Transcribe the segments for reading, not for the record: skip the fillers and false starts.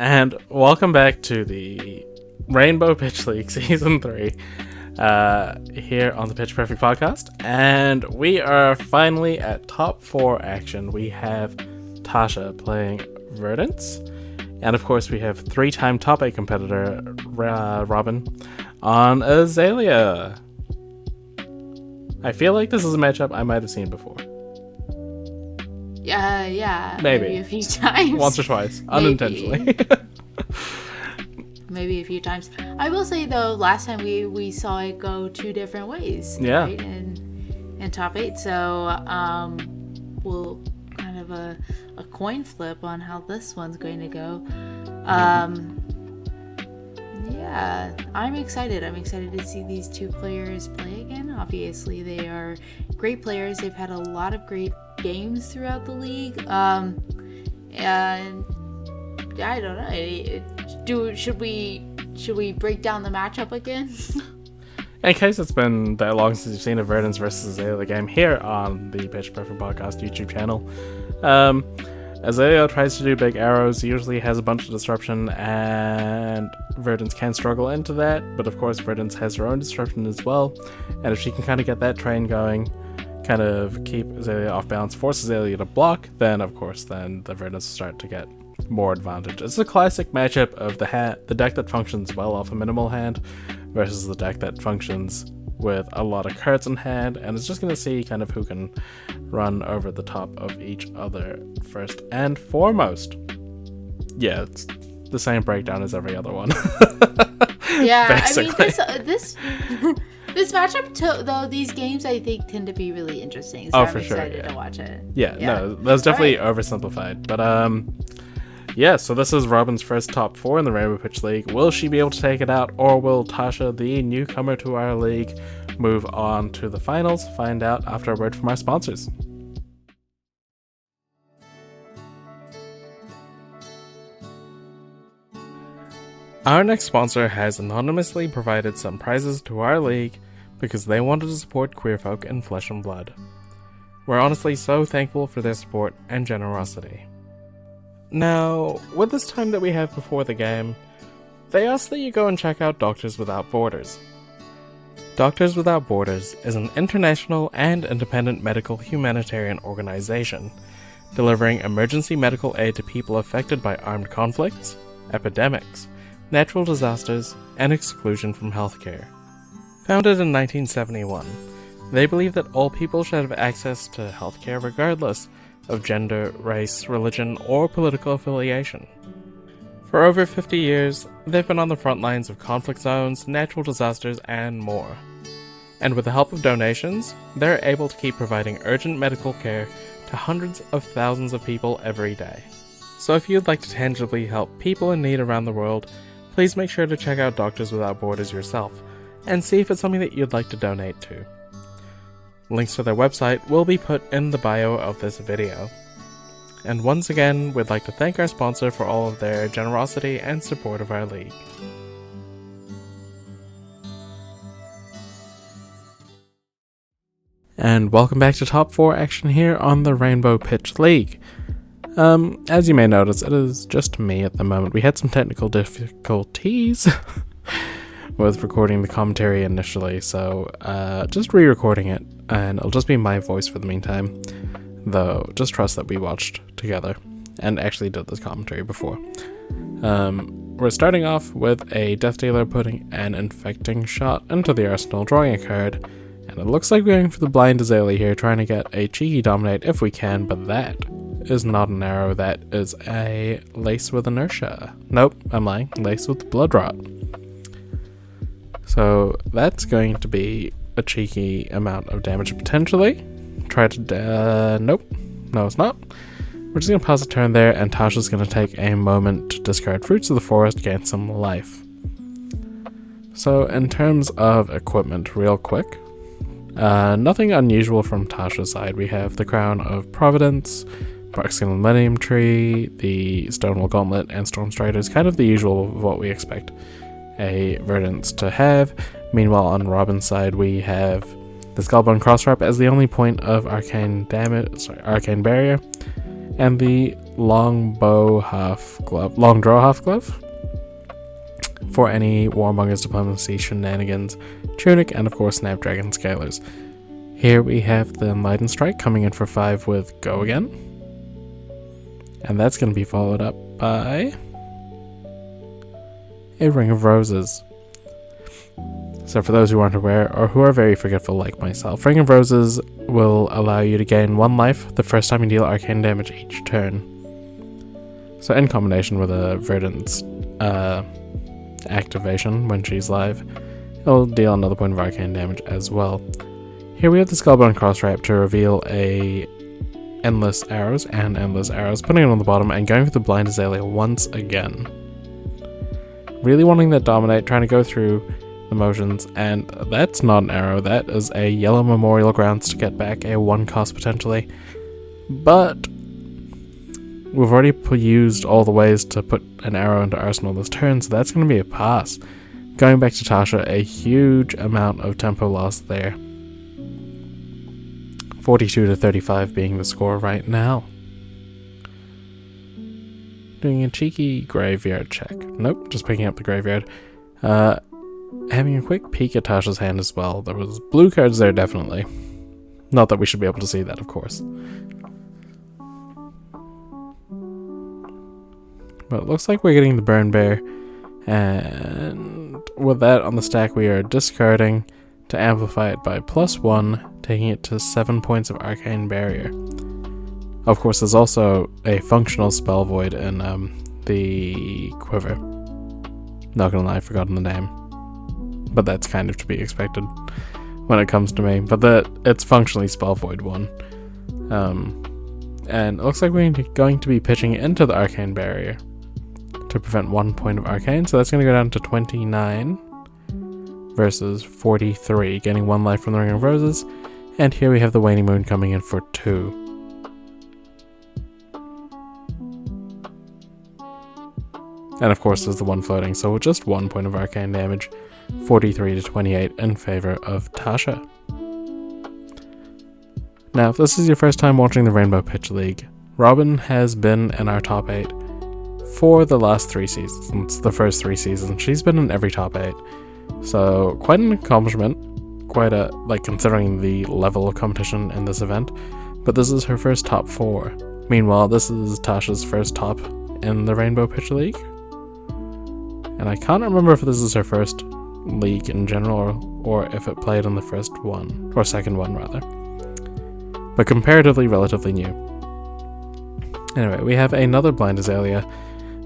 and welcome back to the Rainbow Pitch League Season 3 here on the Pitch Perfect podcast. And we are finally at top 4 action. We have Tasha playing Verdance, and of course we have 3-time top 8 competitor Robin on Azalea. I feel like this is a matchup I might have seen before. Yeah. Maybe a few times. Once or twice. Unintentionally. Maybe a few times. I will say, though, last time we saw it go 2 different ways. Yeah. Right? In top 8. So, we'll kind of a coin flip on how this one's going to go. Yeah, I'm excited. I'm excited to see these 2 players play again. Obviously, they are great players. They've had a lot of great games throughout the league. And I don't know. Should we break down the matchup again? In case it's been that long since you've seen a Verdance versus Azalea game here on the Pitch Perfect Podcast YouTube channel, Azalea tries to do big arrows, usually has a bunch of disruption, and Verdance can struggle into that, but of course Verdance has her own disruption as well, and if she can kind of get that train going, kind of keep Azalea off balance, force Azalea to block, then of course the Verdance will start to get more advantage. It's a classic matchup of the deck that functions well off a minimal hand versus the deck that functions with a lot of cards in hand, and it's just going to see kind of who can run over the top of each other first and foremost. Yeah, it's the same breakdown as every other one. Yeah, basically. I mean, this matchup, though, these games I think tend to be really interesting, so I'm excited to watch it. Yeah, no, that was definitely oversimplified, but yeah, so this is Robin's first top 4 in the Rainbow Pitch League. Will she be able to take it out, or will Tasha, the newcomer to our league, move on to the finals? Find out after a word from our sponsors. Our next sponsor has anonymously provided some prizes to our league because they wanted to support queer folk in flesh and blood. We're honestly so thankful for their support and generosity. Now, with this time that we have before the game, they ask that you go and check out Doctors Without Borders. Doctors Without Borders is an international and independent medical humanitarian organization delivering emergency medical aid to people affected by armed conflicts, epidemics, natural disasters, and exclusion from healthcare. Founded in 1971, they believe that all people should have access to healthcare regardless of gender, race, religion, or political affiliation. For over 50 years, they've been on the front lines of conflict zones, natural disasters, and more. And with the help of donations, they're able to keep providing urgent medical care to hundreds of thousands of people every day. So if you'd like to tangibly help people in need around the world, please make sure to check out Doctors Without Borders yourself, and see if it's something that you'd like to donate to. Links to their website will be put in the bio of this video. And once again, we'd like to thank our sponsor for all of their generosity and support of our league. And welcome back to Top 4 action here on the Rainbow Pitch League. As you may notice, it is just me at the moment. We had some technical difficulties with recording the commentary initially, so just re-recording it, and it'll just be my voice for the meantime, though just trust that we watched together and actually did this commentary before. We're starting off with a Death Dealer putting an infecting shot into the arsenal, drawing a card, and it looks like we're going for the blind Azalea here, trying to get a cheeky dominate if we can, but that is not an arrow, that is a lace with inertia. Nope, I'm lying, lace with blood rot. So that's going to be a cheeky amount of damage potentially. Try to, nope, no it's not. We're just going to pause a turn there, and Tasha's going to take a moment to discard Fruits of the Forest, gain some life. So in terms of equipment, real quick, nothing unusual from Tasha's side. We have the Crown of Providence, Barkskin Millennium Tree, the Stonewall Gauntlet, and Storm Striders, kind of the usual of what we expect a Verdance to have. Meanwhile, on Robin's side, we have the Skullbone Crosswrap as the only point of arcane barrier, and the long bow half glove, long draw half glove for any Warmonger's Diplomacy shenanigans, tunic, and of course Snapdragon Scalers. Here we have the Enlightened Strike coming in for 5 with Go Again. And that's going to be followed up by a Ring of Roses. So for those who aren't aware, or who are very forgetful like myself, Ring of Roses will allow you to gain 1 life the first time you deal arcane damage each turn. So in combination with a Verdance activation when she's live, it'll deal another point of arcane damage as well. Here we have the Skullbone Crosswrap to reveal a Endless Arrows, putting it on the bottom and going for the Blind Azalea once again. Really wanting that Dominate, trying to go through the motions, and that's not an arrow, that is a Yellow Memorial Grounds to get back a 1 cost potentially. But we've already used all the ways to put an arrow into Arsenal this turn, so that's going to be a pass. Going back to Tasha, a huge amount of tempo loss there. 42 to 35 being the score right now. Doing a cheeky graveyard check. Nope, just picking up the graveyard. Having a quick peek at Tasha's hand as well. There was blue cards there, definitely. Not that we should be able to see that, of course. But it looks like we're getting the Burn Bear. And with that on the stack, we are discarding to amplify it by +1, taking it to 7 points of Arcane Barrier. Of course, there's also a functional Spell Void in the Quiver. Not gonna lie, I've forgotten the name. But that's kind of to be expected when it comes to me. But it's functionally Spell Void 1. And it looks like we're going to be pitching into the Arcane Barrier to prevent 1 point of Arcane. So that's going to go down to 29 versus 43, getting 1 life from the Ring of Roses. And here we have the Waning Moon coming in for 2. And of course there's the 1 floating, so just 1 point of arcane damage, 43 to 28 in favor of Tasha. Now, if this is your first time watching the Rainbow Pitch League, Robin has been in our top 8 for the last 3 seasons, the first 3 seasons. She's been in every top 8. So, quite an accomplishment, considering the level of competition in this event. But this is her first top 4. Meanwhile, this is Tasha's first top in the Rainbow Pitch League. And I can't remember if this is her first league in general, or if it played in the first one, or second one rather. But comparatively relatively new. Anyway, we have another Blind Azalea,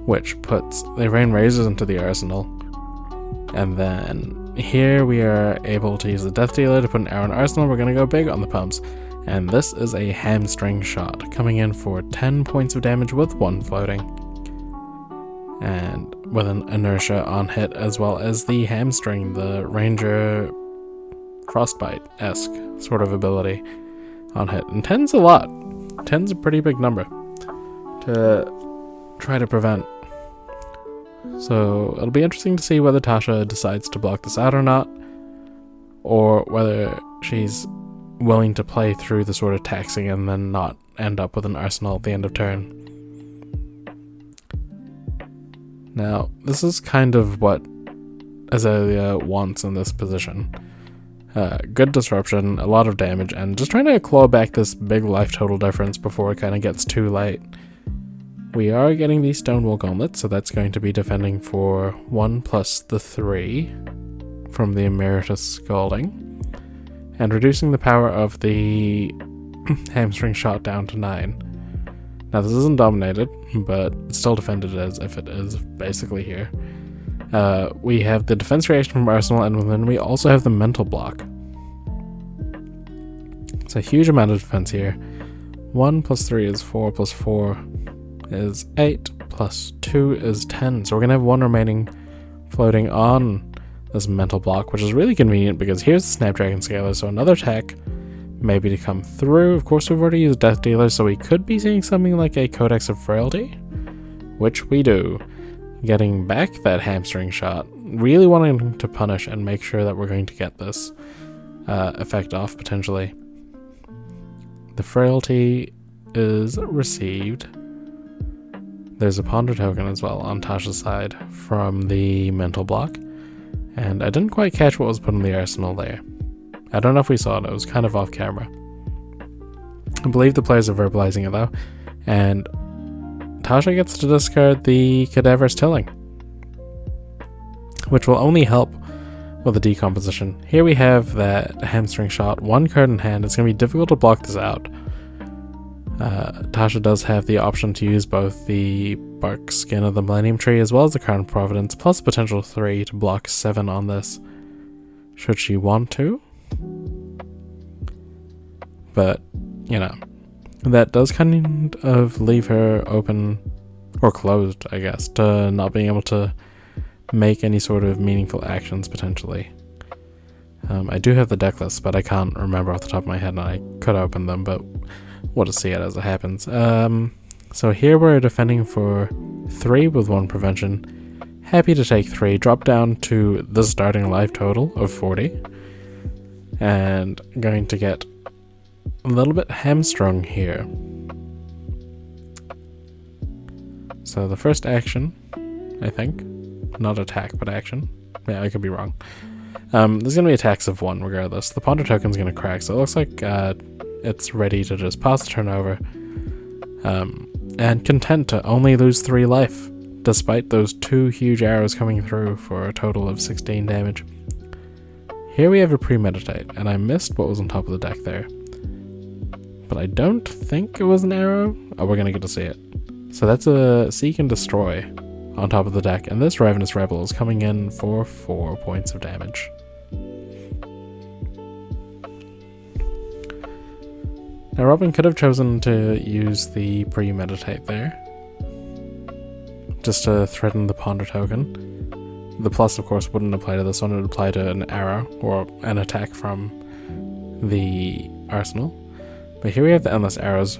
which puts the Rain Razors into the arsenal. And then here we are able to use the Death Dealer to put an arrow in arsenal. We're going to go big on the pumps. And this is a Hamstring Shot, coming in for 10 points of damage with 1 floating. And with an Inertia on hit, as well as the Hamstring, the Ranger Frostbite-esque sort of ability on hit. And 10's a lot. 10's a pretty big number to try to prevent. So it'll be interesting to see whether Tasha decides to block this out or not, or whether she's willing to play through the sort of taxing and then not end up with an arsenal at the end of turn. Now, this is kind of what Azalea wants in this position. Good disruption, a lot of damage, and just trying to claw back this big life total difference before it kind of gets too late. We are getting the Stonewall Gauntlet, so that's going to be defending for 1 plus the 3 from the Emeritus Scalding, and reducing the power of the Hamstring Shot down to 9. Now this isn't dominated, but it's still defended as if it is basically here. We have the defense reaction from Arsenal, and then we also have the mental block. It's a huge amount of defense here. 1 plus 3 is 4, plus 4 is 8, plus 2 is 10. So we're going to have 1 remaining floating on this mental block, which is really convenient because here's the Snapdragon Scaler, so another attack maybe to come through. Of course, we've already used Death Dealer, so we could be seeing something like a Codex of Frailty, which we do. Getting back that Hamstring Shot, really wanting to punish and make sure that we're going to get this effect off potentially. The Frailty is received. There's a ponder token as well on Tasha's side from the mental block, and I didn't quite catch what was put in the arsenal there. I don't know if we saw it was kind of off camera. I believe the players are verbalizing it though, and Tasha gets to discard the Cadaverous Tilling, which will only help with the decomposition. Here we have that hamstring shot, 1 card in hand. It's going to be difficult to block this out. Tasha does have the option to use both the bark skin of the Millennium Tree as well as the Crown of Providence, plus a potential 3 to block 7 on this, should she want to. But, you know, that does kind of leave her open, or closed, I guess, to not being able to make any sort of meaningful actions, potentially. I do have the deck list, but I can't remember off the top of my head, and I could open them, but we'll just see it as it happens. So here we're defending for 3 with 1 prevention. Happy to take 3, drop down to the starting life total of 40, and going to get a little bit hamstrung here. So the first action, I think, not attack, but action. Yeah, I could be wrong. There's going to be attacks of 1 regardless. The ponder token's going to crack, so it looks like it's ready to just pass the turn over, and content to only lose 3 life, despite those 2 huge arrows coming through for a total of 16 damage. Here we have a premeditate, and I missed what was on top of the deck there, but I don't think it was an arrow. Oh, we're going to get to see it. So that's a Seek and Destroy on top of the deck, and this Ravenous Rebel is coming in for 4 points of damage. Now Robin could have chosen to use the Premeditate there, just to threaten the Ponder token. The plus, of course, wouldn't apply to this one, it would apply to an arrow, or an attack from the arsenal. But here we have the Endless Arrows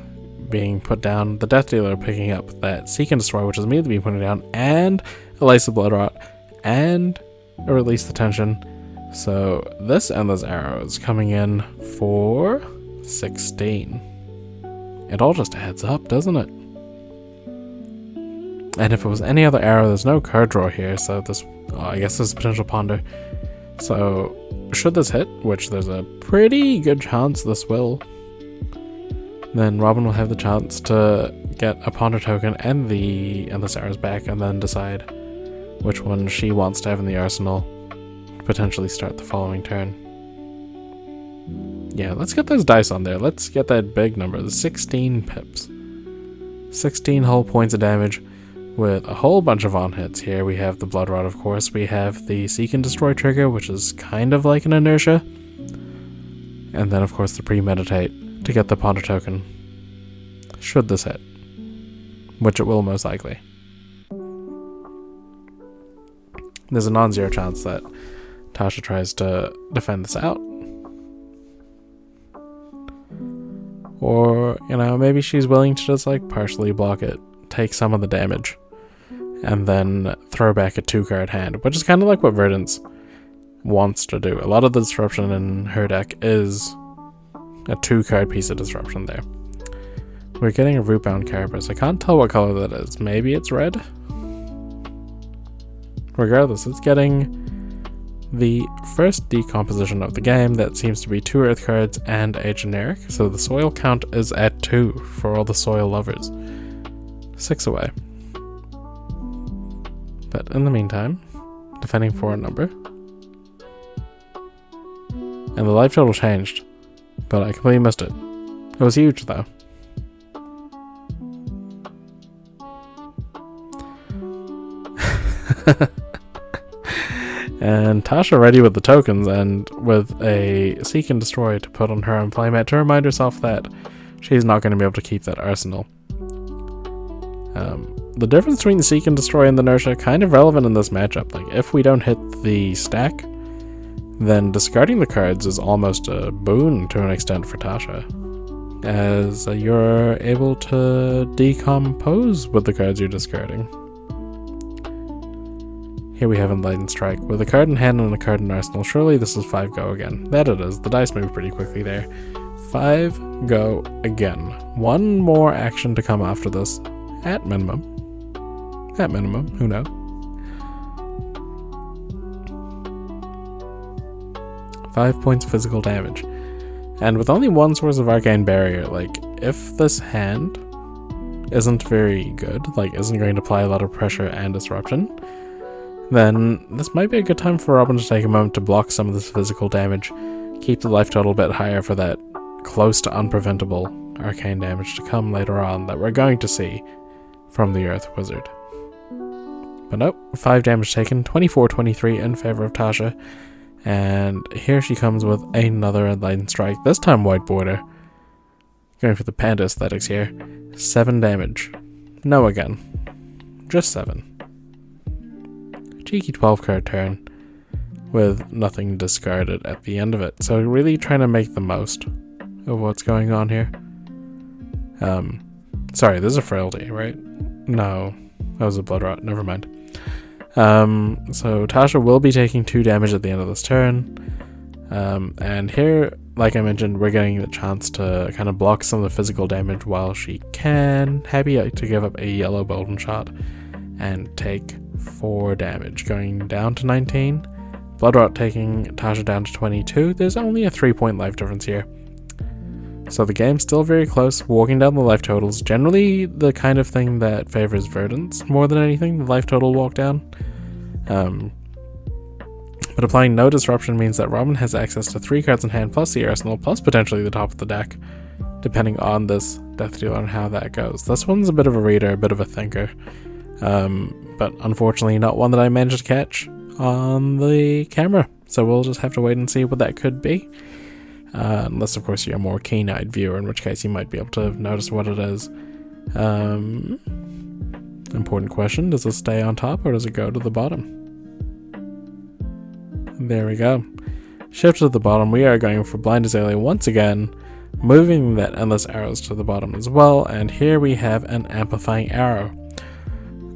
being put down, the Death Dealer picking up that Seek and Destroy, which is immediately being put down, and a Lace of Blood Rot, and a Release the Tension. So this Endless Arrow is coming in for 16. It all just adds up, doesn't it? And if it was any other arrow, there's no card draw here, so this, I guess this is potential ponder. So should this hit, which there's a pretty good chance this will, then Robin will have the chance to get a ponder token and the Endless Arrows back, and then decide which one she wants to have in the arsenal to potentially start the following turn. Yeah, let's get those dice on there. Let's get that big number, the 16 pips. 16 whole points of damage with a whole bunch of on-hits here. We have the Blood Rot, of course. We have the Seek and Destroy trigger, which is kind of like an inertia. And then, of course, the Premeditate to get the Ponder token, should this hit, which it will most likely. There's a non-zero chance that Tasha tries to defend this out. Or, you know, maybe she's willing to just, like, partially block it, take some of the damage, and then throw back a 2-card hand, which is kind of like what Verdance wants to do. A lot of the disruption in her deck is a 2-card piece of disruption there. We're getting a Rootbound Carapace. I can't tell what color that is. Maybe it's red? Regardless, it's getting the first decomposition of the game that seems to be 2 earth cards and a generic, so the soil count is at 2 for all the soil lovers. 6 away. But in the meantime, defending for a number. And the life total changed, but I completely missed it. It was huge though. And Tasha ready with the tokens and with a Seek and Destroy to put on her own playmat to remind herself that she's not going to be able to keep that arsenal. The difference between the Seek and Destroy and the Inertia kind of relevant in this matchup. Like, if we don't hit the stack, then discarding the cards is almost a boon to an extent for Tasha, as you're able to decompose with the cards you're discarding. Here we have Enlightened Strike. With a card in hand and a card in arsenal, surely this is 5 go again. That it is. The dice move pretty quickly there. 5 go again. One more action to come after this, at minimum. At minimum, who knows? 5 points physical damage. And with only one source of Arcane Barrier, like, if this hand isn't very good, like, isn't going to apply a lot of pressure and disruption, then this might be a good time for Robin to take a moment to block some of this physical damage, keep the life total a bit higher for that close to unpreventable arcane damage to come later on that we're going to see from the Earth Wizard. But nope, 5 damage taken, 24-23 in favor of Tasha, and here she comes with another Enlightened Strike, this time white border. Going for the panda aesthetics here. 7 damage. No again. Just 7. Cheeky 12 card turn with nothing discarded at the end of it. So really trying to make the most of what's going on here. Sorry, this is a frailty, right? No, that was a blood rot. Never mind. So Tasha will be taking 2 damage at the end of this turn. And here, like I mentioned, we're getting the chance to kind of block some of the physical damage while she can. Happy to give up a yellow golden shot and take 4 damage, going down to 19. Blood rot taking Tasha down to 22. There's only a 3-point life difference here. So the game's still very close. Walking down the life totals, generally the kind of thing that favors Verdance more than anything, the life total walk down. But applying no disruption means that Robin has access to 3 cards in hand plus the arsenal plus potentially the top of the deck, depending on this Death Dealer and how that goes. This one's a bit of a reader, a bit of a thinker, but unfortunately not one that I managed to catch on the camera, so we'll just have to wait and see what that could be. Unless, of course, you're a more keen-eyed viewer, in which case you might be able to notice what it is. Important question, does it stay on top or does it go to the bottom? There we go. Shift to the bottom, we are going for Blind Azalea once again, moving that Endless Arrows to the bottom as well, and here we have an Amplifying Arrow.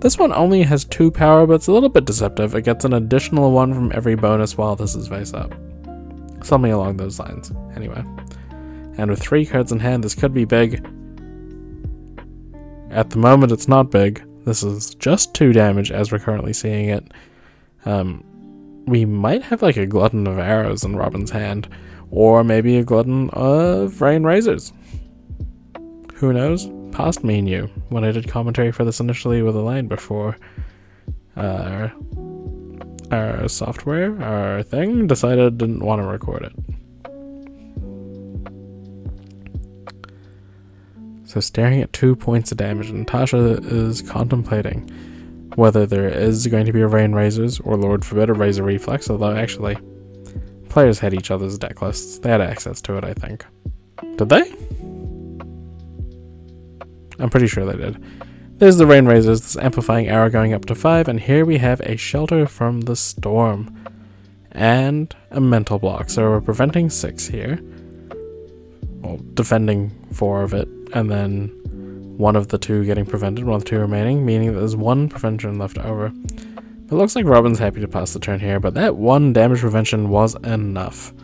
This one only has 2 power, but it's a little bit deceptive. It gets an additional 1 from every bonus while this is face up. Something along those lines, anyway. And with 3 cards in hand, this could be big. At the moment, it's not big. This is just 2 damage as we're currently seeing it. We might have like a glutton of arrows in Robin's hand, or maybe a glutton of rain razors. Who knows? Past me and you, when I did commentary for this initially with Elaine before our software, our thing, decided didn't want to record it. So staring at 2 points of damage, and Tasha is contemplating whether there is going to be a Rain Razors, or Lord forbid a Razor Reflex, although actually, players had each other's deck lists. They had access to it, I think. Did they? I'm pretty sure they did. There's the Rain Razors, this Amplifying Arrow going up to 5, and here we have a Shelter from the Storm, and a Mental Block. So we're preventing 6 here, well, defending 4 of it, and then one of the 2 getting prevented, one of the 2 remaining, meaning that there's 1 prevention left over. It looks like Robin's happy to pass the turn here, but that 1 damage prevention was enough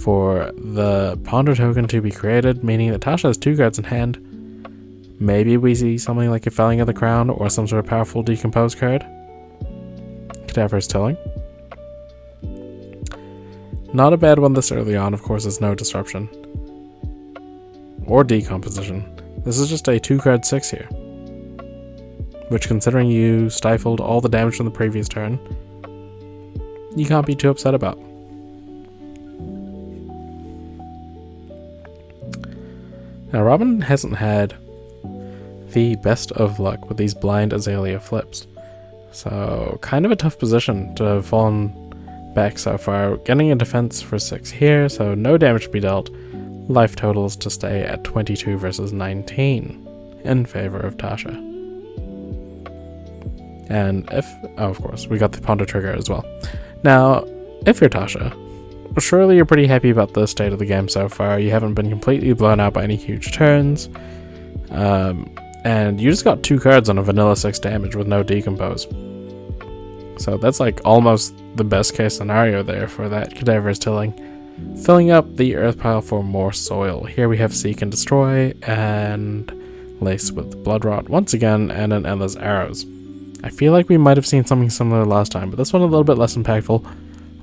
for the Ponder token to be created, meaning that Tasha has 2 cards in hand. Maybe we see something like a Felling of the Crown or some sort of powerful Decompose card. Cadaver's Tilling. Not a bad one this early on, of course, there's no disruption. Or decomposition. This is just a 2-card 6 here. Which, considering you stifled all the damage from the previous turn, you can't be too upset about. Now, Robin hasn't had the best of luck with these Blind Azalea flips. So, kind of a tough position to have fallen back so far. Getting a defense for 6 here, so no damage to be dealt. Life totals to stay at 22 versus 19 in favor of Tasha. And of course, we got the Ponder trigger as well. Now, if you're Tasha, surely you're pretty happy about the state of the game so far. You haven't been completely blown out by any huge turns. And you just got 2 cards on a vanilla 6 damage with no Decompose. So that's like almost the best case scenario there for that Cadaver's Tilling. Filling up the earth pile for more soil. Here we have Seek and Destroy and Lace with Blood Rot once again, and an Endless Arrows. I feel like we might have seen something similar last time, but this one a little bit less impactful.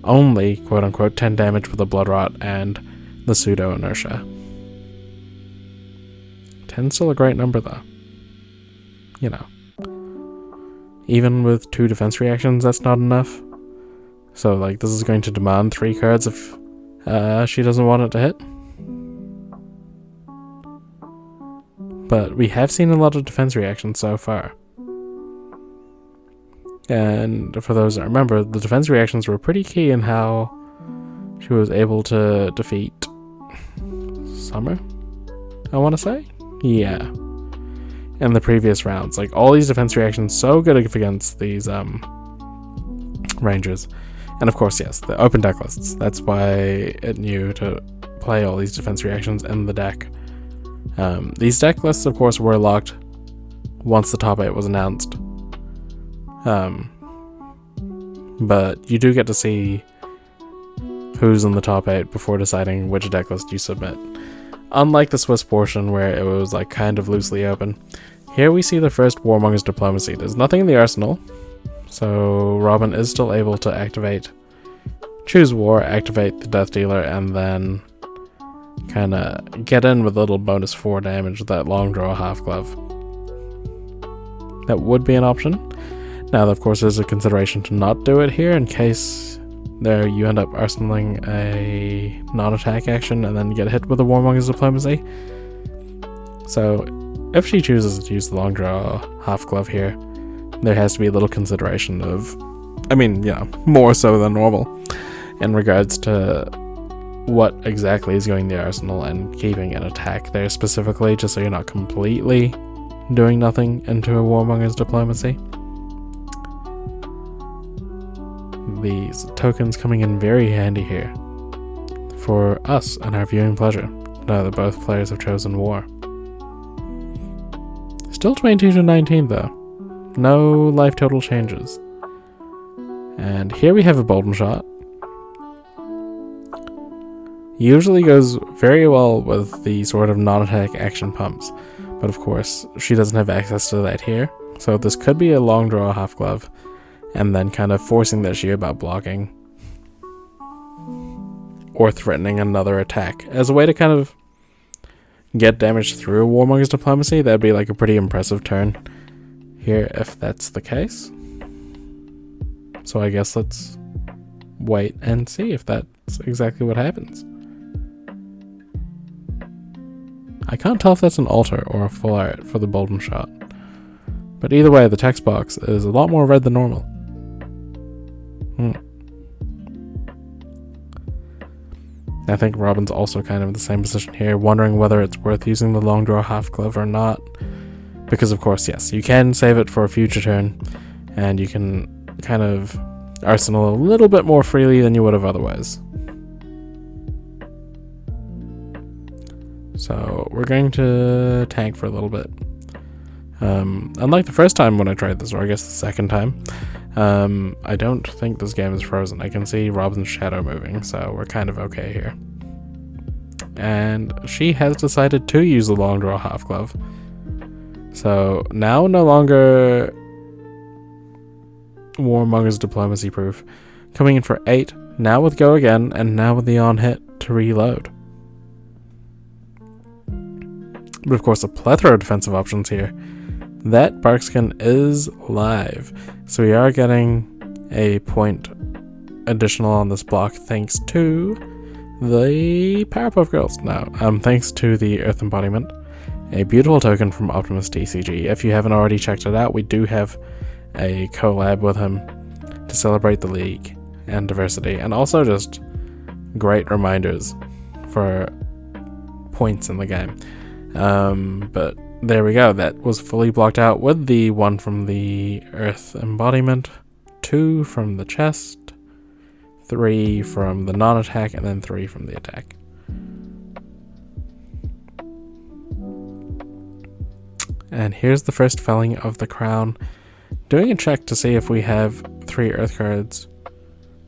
Only, quote-unquote, 10 damage with the Blood Rot and the Pseudo Inertia. 10's still a great number, though. You know. Even with 2 defense reactions, that's not enough. So, like, this is going to demand 3 cards if she doesn't want it to hit. But we have seen a lot of defense reactions so far. And for those that remember, the defense reactions were pretty key in how she was able to defeat Summer, I want to say? Yeah. In the previous rounds. Like, all these defense reactions so good against these Rangers. And of course, yes, the open deck lists. That's why it knew to play all these defense reactions in the deck. These deck lists, of course, were locked once the top 8 was announced. But you do get to see who's in the top 8 before deciding which deck list you submit. Unlike the Swiss portion where it was like kind of loosely open, here we see the first Warmonger's Diplomacy. There's nothing in the arsenal, so Robin is still able to activate, choose War, activate the Death Dealer, and then kind of get in with a little bonus 4 damage with that long draw half glove. That would be an option. Now, of course, there's a consideration to not do it here in case there you end up arsenaling a non-attack action and then get hit with a Warmonger's Diplomacy. So, if she chooses to use the long draw half glove here, there has to be a little consideration of, I mean, yeah, more so than normal in regards to what exactly is going in the arsenal and keeping an attack there specifically, just so you're not completely doing nothing into a Warmonger's Diplomacy. These tokens coming in very handy here for us and our viewing pleasure, now that both players have chosen War. Still 22 to 19 though. No life total changes. And here we have a Bolden Shot. Usually goes very well with the sort of non-attack action pumps, but of course she doesn't have access to that here, so this could be a long draw half glove and then kind of forcing the issue about blocking or threatening another attack as a way to kind of get damage through a Warmonger's Diplomacy. That'd be like a pretty impressive turn here if that's the case. So I guess let's wait and see if that's exactly what happens. I can't tell if that's an alter or a full art for the Bolden Shot, but either way, the text box is a lot more red than normal. I think Robin's also kind of in the same position here, wondering whether it's worth using the long draw half glove or not. Because of course, yes, you can save it for a future turn, and you can kind of arsenal a little bit more freely than you would have otherwise. So we're going to tank for a little bit. Unlike the first time when I tried this, or I guess the second time, I don't think this game is frozen. I can see Robin's shadow moving, so we're kind of okay here. And she has decided to use the long draw half glove. So now no longer Warmonger's Diplomacy proof. Coming in for 8, now with go again, and now with the on hit to reload. But of course, a plethora of defensive options here. That Barkskin is live, so we are getting a point additional on this block thanks to the Powerpuff Girls. Now, thanks to the Earth Embodiment, a beautiful token from Optimus TCG. If you haven't already checked it out, we do have a collab with him to celebrate the league and diversity, and also just great reminders for points in the game. But there we go, that was fully blocked out with the 1 from the Earth Embodiment, 2 from the chest, 3 from the non-attack, and then 3 from the attack. And here's the first felling of the crown. Doing a check to see if we have 3 Earth cards.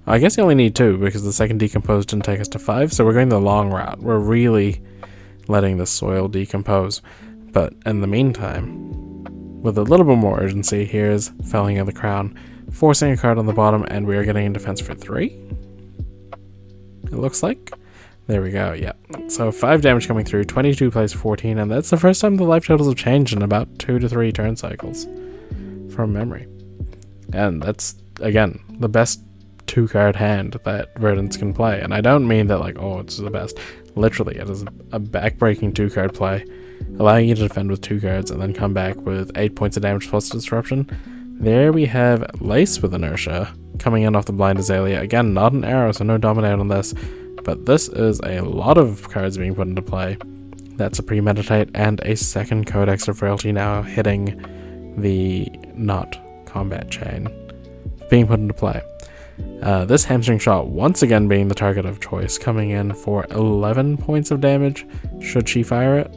I guess you only need 2 because the second decompose didn't take us to 5, so we're going the long route. We're really letting the soil decompose. But in the meantime, with a little bit more urgency, here's Felling of the Crown, forcing a card on the bottom, and we are getting in defense for 3. It looks like. There we go, yeah. So 5 damage coming through, 22 plays 14, and that's the first time the life totals have changed in about 2 to 3 turn cycles, from memory. And that's, again, the best 2-card hand that Verdance can play. And I don't mean that like, oh, it's the best. Literally, it is a back-breaking 2-card play, allowing you to defend with 2 cards and then come back with 8 points of damage plus disruption. There we have Lace with Inertia, coming in off the Blind Azalea. Again, not an arrow, so no Dominate on this. But this is a lot of cards being put into play. That's a Premeditate and a second Codex of Frailty now hitting the not combat chain being put into play. This Hamstring Shot once again being the target of choice, coming in for 11 points of damage should she fire it.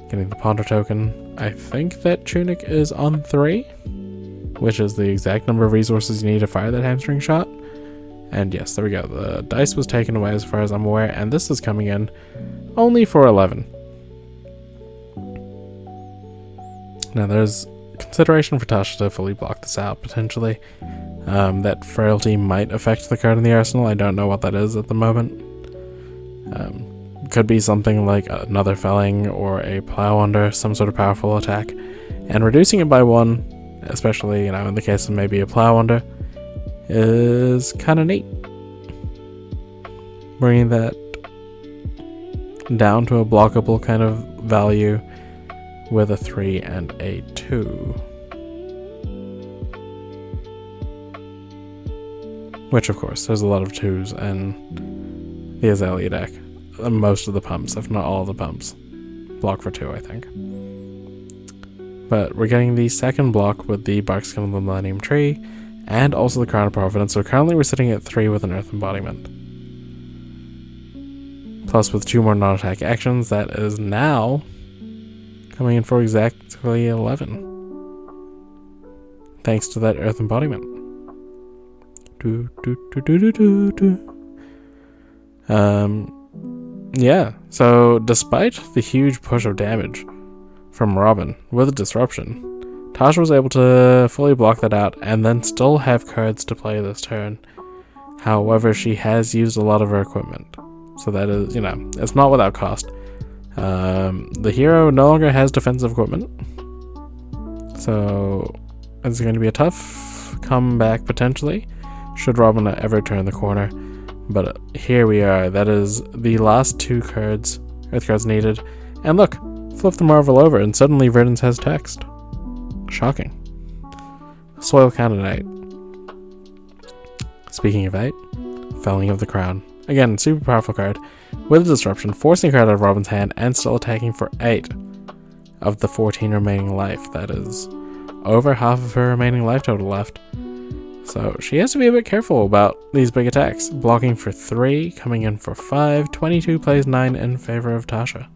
Getting the Ponder token. I think that Tunic is on 3, which is the exact number of resources you need to fire that Hamstring Shot. And yes, there we go. The dice was taken away as far as I'm aware, and this is coming in only for 11. Now there's consideration for Tasha to fully block this out, potentially. That Frailty might affect the card in the arsenal. I don't know what that is at the moment. Could be something like another Felling or a Plow Under, some sort of powerful attack. And reducing it by 1, especially, in the case of maybe a Plow Under, is kind of neat. Bringing that down to a blockable kind of value with a 3 and a 2. Which, of course, there's a lot of 2s in the Azalea deck. Most of the pumps, if not all of the pumps. Block for 2, I think. But we're getting the second block with the Barkskin of the Millennium Tree, and also the Crown of Providence. So currently we're sitting at 3 with an Earth Embodiment. Plus with 2 more non-attack actions, that is now coming in for exactly 11. Thanks to that Earth Embodiment. Yeah, so despite the huge push of damage from Robin with a disruption, Tasha was able to fully block that out and then still have cards to play this turn. However, she has used a lot of her equipment. So that is, it's not without cost. The hero no longer has defensive equipment. So it's going to be a tough comeback potentially, should Robin ever turn the corner. But here we are. That is the last 2 cards, Earth cards needed. And look, flip the Marvel over and suddenly Verdance has text. Shocking. Soil Candidate. Speaking of 8, Felling of the Crown. Again, super powerful card with a disruption, forcing a card out of Robin's hand and still attacking for 8 of the 14 remaining life. That is over half of her remaining life total left. So she has to be a bit careful about these big attacks. Blocking for 3, coming in for 5, 22 plays 9 in favor of Tasha.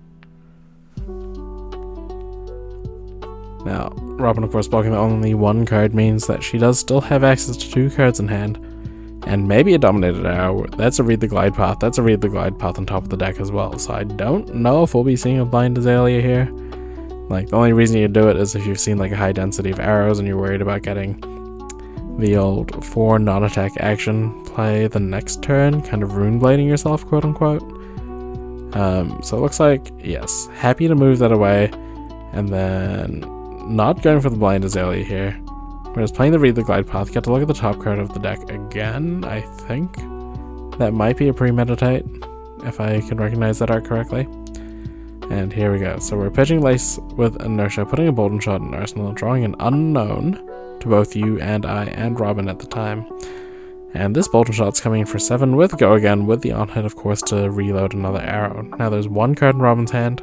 Now, Robin, of course, blocking only 1 card means that she does still have access to 2 cards in hand. And maybe a Dominated Arrow. That's a Read the Glide Path. That's a Read the Glide Path on top of the deck as well. So I don't know if we'll be seeing a Blind Azalea here. Like, the only reason you do it is if you've seen like a high density of arrows and you're worried about getting the old 4 non-attack action play the next turn, kind of rune blading yourself, quote unquote. So it looks like, yes, happy to move that away, and then not going for the Blind Azalea here. We're just playing the Read the Glide Path. Get to look at the top card of the deck again, I think. That might be a Premeditate, if I can recognize that art correctly. And here we go. So we're pitching Lace with Inertia, putting a Bolden Shot in Arsenal, drawing an Unknown to both you and I and Robin at the time. And this Bolden Shot's coming in for 7 with Go Again, with the on-hit, of course, to reload another arrow. Now there's 1 card in Robin's hand.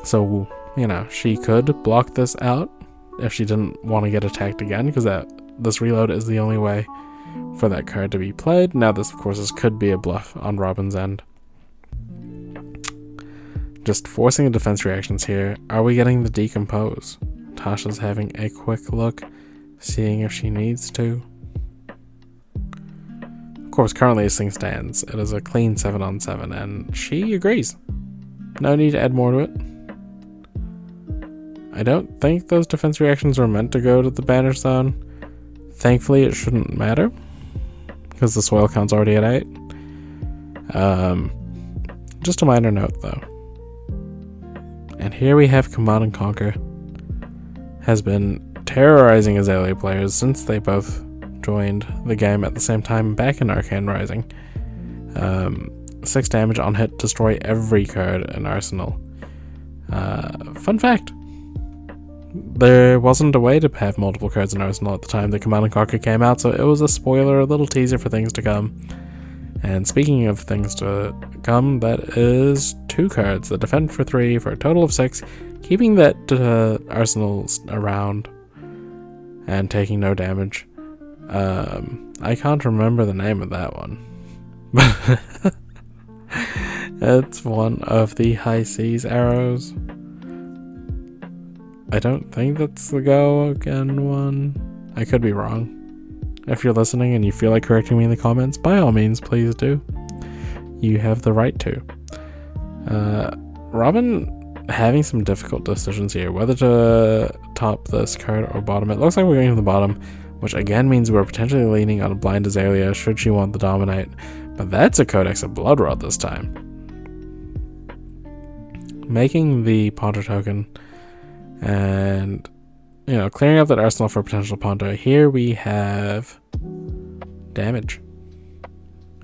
So, she could block this out if she didn't want to get attacked again, because this reload is the only way for that card to be played. Now this, of course, could be a bluff on Robin's end. Just forcing the defense reactions here. Are we getting the Decompose? Tasha's having a quick look, seeing if she needs to. Of course, currently as things stands, it is a clean 7-on-7, and she agrees. No need to add more to it. I don't think those defense reactions were meant to go to the banish zone. Thankfully, it shouldn't matter, because the soil count's already at 8. Just a minor note, though. And here we have Command and Conquer. Has been terrorizing Azalea players since they both joined the game at the same time back in Arcane Rising. 6 damage on hit, destroy every card in Arsenal. Fun fact. There wasn't a way to have multiple cards in Arsenal at the time that Command & Conquer came out, so it was a spoiler, a little teaser for things to come. And speaking of things to come, that is 2 cards that defend for 3 for a total of 6, keeping that Arsenal around and taking no damage. I can't remember the name of that one. It's one of the High Seas arrows. I don't think that's the Go Again one. I could be wrong. If you're listening and you feel like correcting me in the comments, by all means, please do. You have the right to. Robin having some difficult decisions here, whether to top this card or bottom it. Looks like we're going to the bottom, which again means we're potentially leaning on a blind Azalea should she want the Dominate. But that's a Codex of Blood Rod this time. Making the Ponto token and, clearing up that arsenal for potential Ponto. Here we have damage.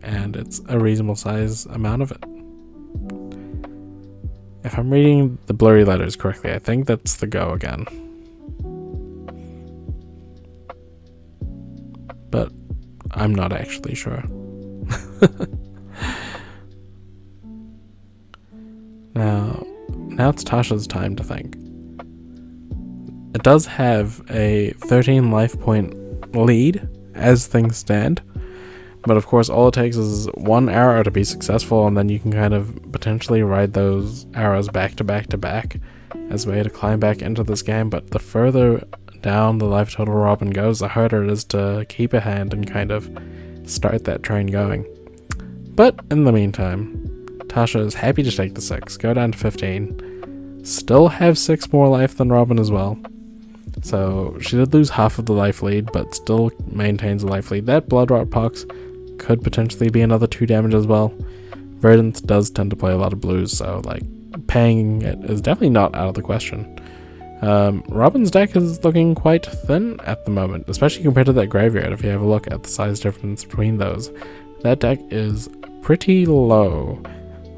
And it's a reasonable size amount of it. If I'm reading the blurry letters correctly, I think that's the Go Again. But I'm not actually sure. Now it's Tasha's time to think. It does have a 13 life point lead as things stand, but of course all it takes is 1 arrow to be successful, and then you can kind of potentially ride those arrows back to back to back as a way to climb back into this game. But the further down the life total Robin goes, the harder it is to keep a hand and kind of start that train going. But in the meantime, Tasha is happy to take the 6, go down to 15, still have 6 more life than Robin as well. So she did lose half of the life lead, but still maintains a life lead. That Blood Rot Pox could potentially be another 2 damage as well. Verdance does tend to play a lot of blues, so paying it is definitely not out of the question. Robin's deck is looking quite thin at the moment, especially compared to that graveyard. If you have a look at the size difference between those, that deck is pretty low.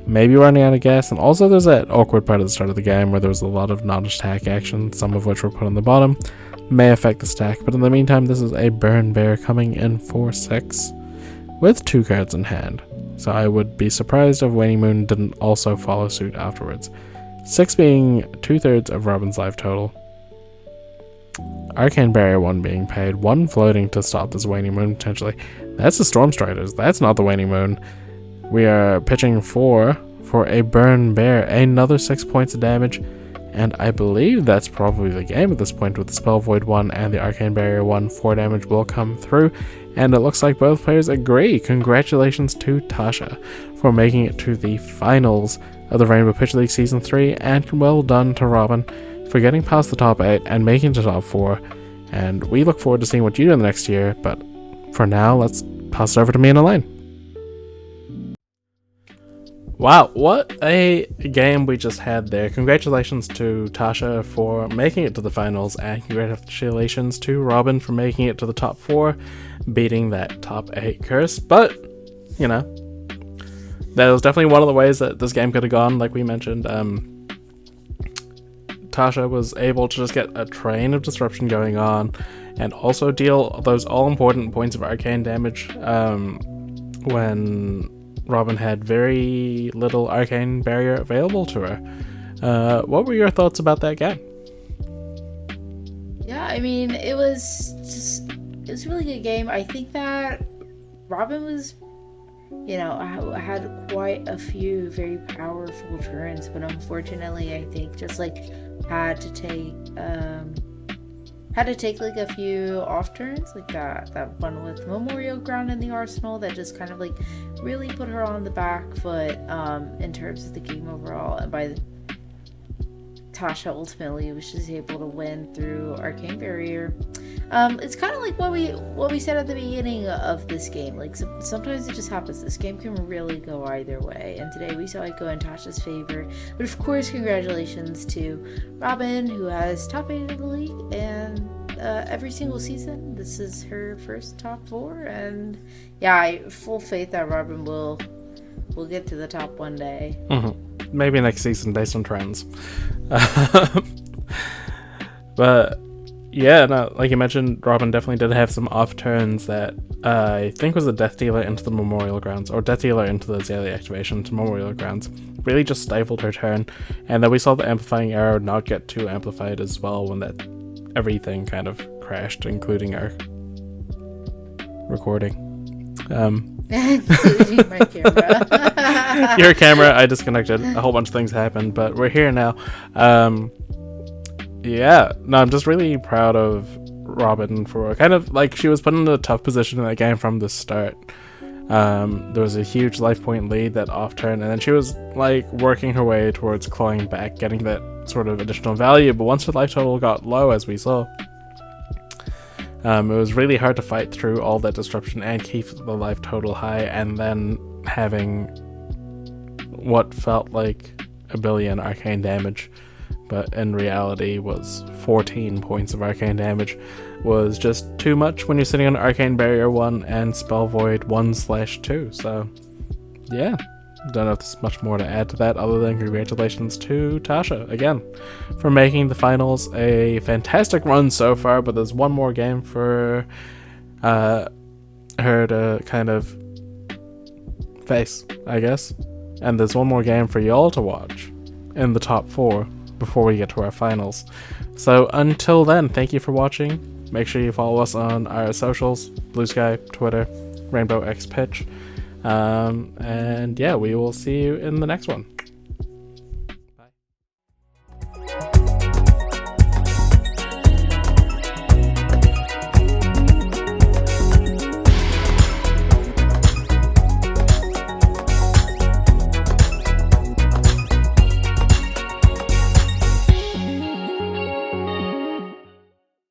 Maybe running out of gas, and also there's that awkward part at the start of the game where there was a lot of non-attack action, some of which were put on the bottom, may affect the stack. But in the meantime, this is a Burn Bear coming in for 6 with 2 cards in hand, so I would be surprised if Waning Moon didn't also follow suit afterwards. 6 being 2/3 of Robin's life total, Arcane Barrier 1 being paid, 1 floating to stop this Waning Moon potentially. That's the Storm Striders, that's not the Waning Moon. We are pitching for a Burn Bear, another 6 points of damage, and I believe that's probably the game at this point with the Spell Void 1 and the Arcane Barrier 1. 4 damage will come through, and it looks like both players agree. Congratulations to Tasha for making it to the finals of the Rainbow Pitch League Season 3, and well done to Robin for getting past the top 8 and making it to top 4, and we look forward to seeing what you do in the next year. But for now, let's pass it over to me in a line. Wow, what a game we just had there. Congratulations to Tasha for making it to the finals, and congratulations to Robin for making it to the top 4, beating that top 8 curse. But, that was definitely one of the ways that this game could have gone, like we mentioned. Tasha was able to just get a train of disruption going on, and also deal those all-important points of arcane damage, when Robin had very little arcane barrier available to her. What were your thoughts about that game? Yeah, I mean, it was a really good game. I think that Robin was, had quite a few very powerful turns, but unfortunately, I think just had to take a few off turns, like that one with Memorial Ground in the Arsenal that just kind of really put her on the back foot in terms of the game overall. And Tasha ultimately was just able to win through Arcane Barrier. It's kind of like what we said at the beginning of this game. Like sometimes it just happens. This game can really go either way, and today we saw it go in Tasha's favor. But of course, congratulations to Robin, who has top 8 of the league, and every single season this is her first top 4. And yeah, I have full faith that Robin will get to the top one day. Mm-hmm. Maybe next season based on trends. But yeah, no, like you mentioned, Robin definitely did have some off turns that I think was a Death Dealer into the Memorial Grounds, or Death Dealer into the Azalea activation to Memorial Grounds. Really just stifled her turn, and then we saw the Amplifying Arrow not get too amplified as well when that everything kind of crashed, including our recording. Including my camera. Your camera, I disconnected. A whole bunch of things happened, but we're here now. Yeah, no, I'm just really proud of Robin for kind of like she was put in a tough position in that game from the start. There was a huge life point lead that off turn, and then she was like working her way towards clawing back, getting that sort of additional value. But once her life total got low, as we saw, it was really hard to fight through all that disruption and keep the life total high, and then having what felt like a billion arcane damage, but in reality was 14 points of arcane damage, was just too much when you're sitting on Arcane Barrier 1 and Spell Void 1/2. So yeah, don't know if there's much more to add to that other than congratulations to Tasha again for making the finals. A fantastic run so far, but there's one more game for her to kind of face, I guess, and there's one more game for y'all to watch in the top 4 before we get to our finals. So until then, thank you for watching. Make sure you follow us on our socials: Blue Sky, Twitter, Rainbow X Pitch. And yeah, we will see you in the next one.